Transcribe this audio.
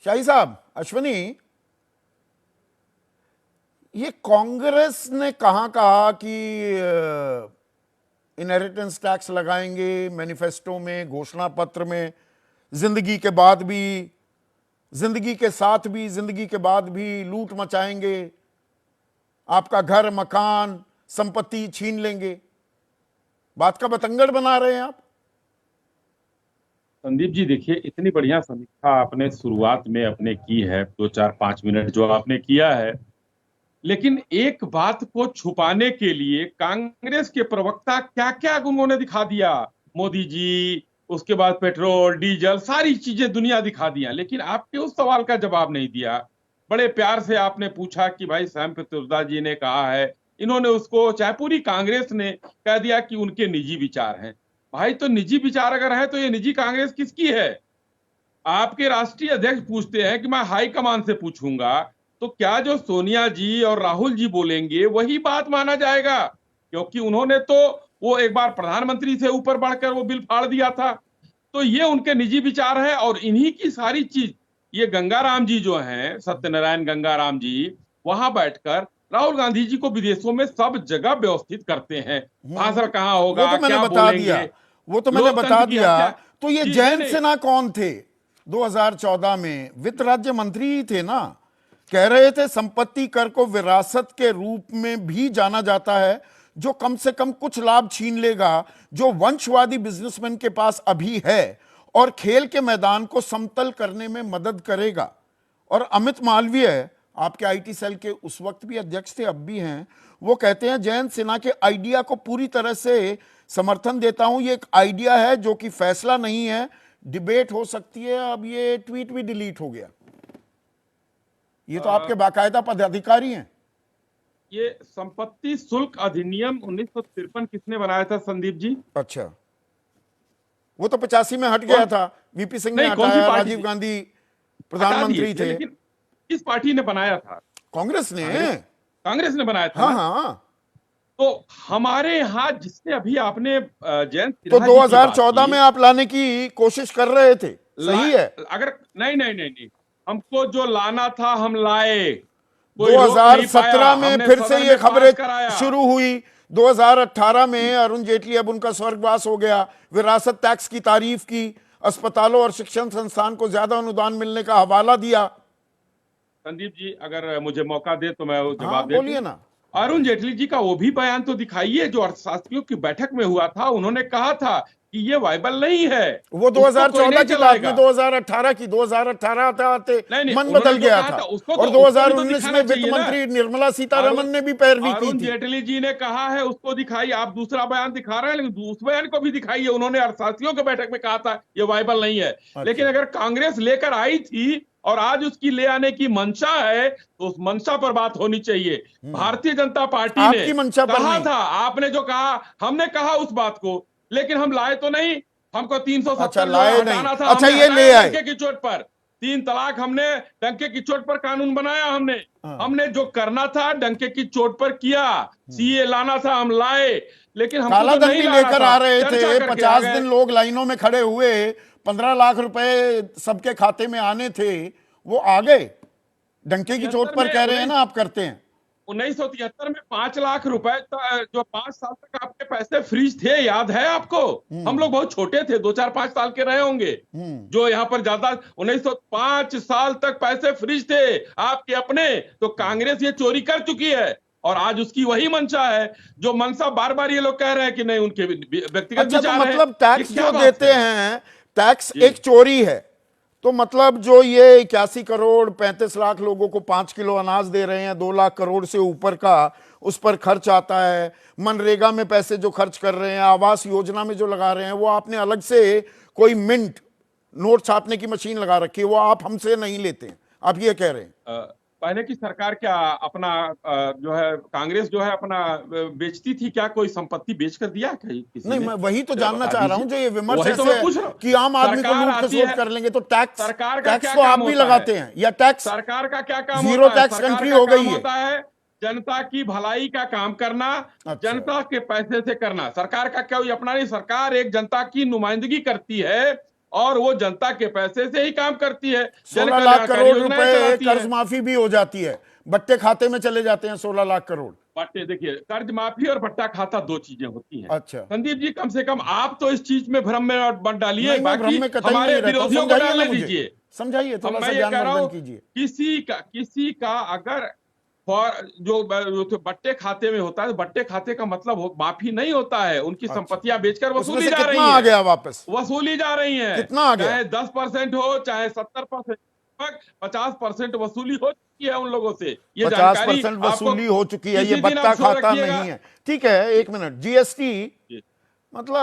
शाही साहब, अश्वनी, ये कांग्रेस ने कहां कहा कि इनहेरिटेंस टैक्स लगाएंगे, मैनिफेस्टो में, घोषणा पत्र में, जिंदगी के बाद भी, जिंदगी के साथ भी, जिंदगी के बाद भी लूट मचाएंगे, आपका घर मकान संपत्ति छीन लेंगे। बात का बतंगड़ बना रहे हैं आप। संदीप जी, देखिए, इतनी बढ़िया समीक्षा आपने शुरुआत में अपने की है, 2 4 5 मिनट जो आपने किया है। लेकिन एक बात को छुपाने के लिए कांग्रेस के प्रवक्ता क्या क्या उन्होंने दिखा दिया। मोदी जी, उसके बाद पेट्रोल डीजल सारी चीजें दुनिया दिखा दिया, लेकिन आपके उस सवाल का जवाब नहीं दिया। बड़े प्यार से आपने पूछा कि भाई सैम पित्रोदा जी ने कहा है, इन्होंने उसको, चाहे पूरी कांग्रेस ने कह दिया कि उनके निजी विचार हैं। भाई, तो निजी विचार अगर है तो ये निजी कांग्रेस किसकी है? आपके राष्ट्रीय अध्यक्ष पूछते हैं कि मैं हाईकमान से पूछूंगा, तो क्या जो सोनिया जी और राहुल जी बोलेंगे वही बात माना जाएगा? क्योंकि उन्होंने तो वो एक बार प्रधानमंत्री से ऊपर बढ़कर वो बिल फाड़ दिया था। तो ये उनके निजी विचार है, और इन्हीं की सारी चीज ये गंगाराम जी जो हैं, सत्यनारायण गंगाराम जी, वहां बैठकर राहुल गांधी जी को विदेशों में सब जगह व्यवस्थित करते हैं। भाषण कहाँ वो होगा, तो मैंने क्या बता दिया, बोलेंगे, वो तो मैंने बता लोकतंत्र की दिया। हत्या। तो ये जी, नहीं जयंत नहीं, सिन्हा कौन थे? 2014 में वित्त राज्य मंत्री ही थे ना। कह रहे थे संपत्ति कर को विरासत के रूप में भी जाना जाता है, जो कम से कम कुछ लाभ छीन लेगा जो वंशवादी बिजनेसमैन के पास अभी है, और खेल के मैदान को समतल करने में मदद करेगा। और अमित मालवीय, आपके आईटी सेल के उस वक्त भी अध्यक्ष थे, अब भी हैं, वो कहते हैं जयंत सिन्हा के आइडिया को पूरी तरह से समर्थन देता हूं। ये एक आइडिया है जो कि फैसला नहीं है, डिबेट हो सकती है। अब ये ट्वीट भी डिलीट हो गया। ये तो आपके बाकायदा पदाधिकारी हैं। ये संपत्ति शुल्क अधिनियम 1953 किसने बनाया था संदीप जी? अच्छा, वो तो 85 में हट गया कौन? था, वीपी सिंह ने नहीं, कौन सी हटाया, पार्टी राजीव थी? गांधी हटा दिए प्रधानमंत्री थे, थे। लेकिन किस पार्टी ने बनाया था? कांग्रेस ने। कांग्रेस, कांग्रेस ने बनाया था हाँ ना। हाँ। तो हमारे यहाँ जिसने अभी आपने जयंत तो सिन्हा जी की बात 2014 की, में आप लाने की कोशिश कर रहे थे, सही है। अगर नहीं नहीं नहीं नहीं, हमको जो लाना था हम लाए, कोई रोक नहीं पाया, 2017 में हमने फिर से सदन ये में खबरें पास कराया। शुरू हुई। 2018 में अरुण जेटली, अब उनका स्वर्गवास हो गया, विरासत टैक्स की तारीफ की, अस्पतालों और शिक्षण संस्थान को ज्यादा अनुदान मिलने का हवाला दिया। संदीप जी, अगर मुझे मौका दे तो मैं वो हाँ, जवाब दे दूं। बोलिए ना। अरुण जेटली जी का वो भी बयान तो दिखाइए जो अर्थशास्त्रियों की बैठक में हुआ था। उन्होंने कहा था कि ये वायबल नहीं है, वो उसको कोई 2014 नहीं की बात नहीं, चलाएगा। 2018 की। 2018 आते आते नहीं नहीं, मन उन्होंने बदल जो गया कहा था। था और उसको भी तो 2019 में दिखाना वित्त चाहिए ना। मंत्री निर्मला अरुण सीतारमन ने भी पैरवी की अरुण थी। जेटली जी ने कहा है, उसको दिखाइए। आप दूसरा बयान दिखा रहे हैं, लेकिन उस बयान को भी दिखाइए। उन्होंने अर्थशास्त्रियों की बैठक में कहा था ये वायबल नहीं है। लेकिन अच्छा। अगर कांग्रेस लेकर आई थी और आज उसकी ले आने की मंशा है, तो उस मंशा पर बात होनी चाहिए। भारतीय जनता पार्टी ने आपकी मंशा पर कहा नहीं। था, आपने जो कहा, हमने कहा उस बात को, लेकिन हम लाए तो नहीं। हमको अच्छा, 370 जो है लाए नहीं। हटाना था, अच्छा, हमने ये ले हटाया आए। डंके की चोट पर। 3 तलाक हमने डंके की चोट पर कानून बनाया। हमने हाँ। हमने जो करना था डंके की चोट पर किया। सीए लाना था, हम लाए, लेकिन हमको काला तो धन नहीं भी लाना लेकर था, आ रहे चर्चा थे। करके आ 50 गए। दिन लोग लाइनों में खड़े हुए, 15 लाख रुपए सबके खाते में आने थे, वो आ गए। डंके की चोट 73 पर में कह रहे हैं ना, आप करते हैं। 1973 में 5 लाख रुपए जो 5 साल तक आपके पैसे फ्रीज थे, याद है आपको? हम लोग बहुत छोटे थे, 2 4 5 साल के रहे होंगे। जो यहाँ पर ज्यादा, 1905 साल तक पैसे फ्रीज थे आपके अपने। तो कांग्रेस ये चोरी कर चुकी है, और आज उसकी वही मंशा है, जो मंशा बार बार ये लोग कह रहे हैं कि नहीं, उनके व्यक्तिगत अच्छा, तो विचार है। मतलब ये टैक्स क्या जो बात देते है हैं, टैक्स जी? एक चोरी है। तो मतलब जो ये 81 करोड़ 35 लाख लोगों को 5 किलो अनाज दे रहे हैं, 2 लाख करोड़ से ऊपर का उस पर खर्च आता है, मनरेगा में पैसे जो खर्च कर रहे हैं, आवास योजना में जो लगा रहे हैं, वो आपने अलग से कोई मिंट नोट छापने की मशीन लगा रखी है, वो आप हमसे नहीं लेते हैं, आप ये कह रहे हैं। पहले की सरकार क्या अपना जो है, कांग्रेस जो है अपना बेचती थी क्या? कोई संपत्ति बेच कर दिया कहीं किसी नहीं, ने? मैं वही तो जरा जानना बता चाह रहा दीजिए। हूं, जो ये विमर्श वही तो ऐसे मैं पूछ रहा हूँ। कि आम आदमी को सरकार लूट आती खसोट है, कर लेंगे, तो टैक्स सरकार का क्या तो आप काम भी होता है? लगाते हैं, या टैक्स सरकार का क्या काम जीरो होता है? टैक्स सरकार कंट्री का हो काम गई है। होता है जनता की भलाई का काम करना, अच्छा। जनता के पैसे से करना। सरकार का क्या, अपना नहीं, सरकार एक जनता की नुमाइंदगी करती है। और वो जनता के पैसे से ही काम करती है। 16 लाख करोड़ योजनाएं रुपए चलाती है। कर्ज माफी भी हो जाती है, बट्टे खाते में चले जाते हैं 16 लाख करोड़। बट्टे, देखिए, कर्ज माफी और बट्टा खाता दो चीजें होती हैं। अच्छा, संदीप जी, कम से कम आप तो इस चीज में भ्रम में मत डालिए, नहीं, मैं भ्रम बाकी में कतई हमारे नहीं रहता हूं। विरोधियों को समझाइए ना डालने मुझे, दीजिए। समझाइए, अब थोड़ा मैं सा ये कह रहा ज्ञानवर्धन हूं, कीजिए। किसी का अगर जो बट्टे खाते में होता है, तो बट्टे खाते का मतलब माफी नहीं होता है, उनकी अच्छा, संपत्तियां बेचकर उसमें वसूली से जा कितना रही आ हैं। गया वापस? वसूली जा रही हैं। कितना आ गया? चाहे 10% हो, चाहे 70%, 50% वसूली हो चुकी है उन लोगों से। ये 50% जानकारी आपको वसूली हो चुकी है, ये किसी दिन बट्टा आप शो खाता रखिएगा। नहीं है। ठीक है, एक मिनट, जीएसटी मतलब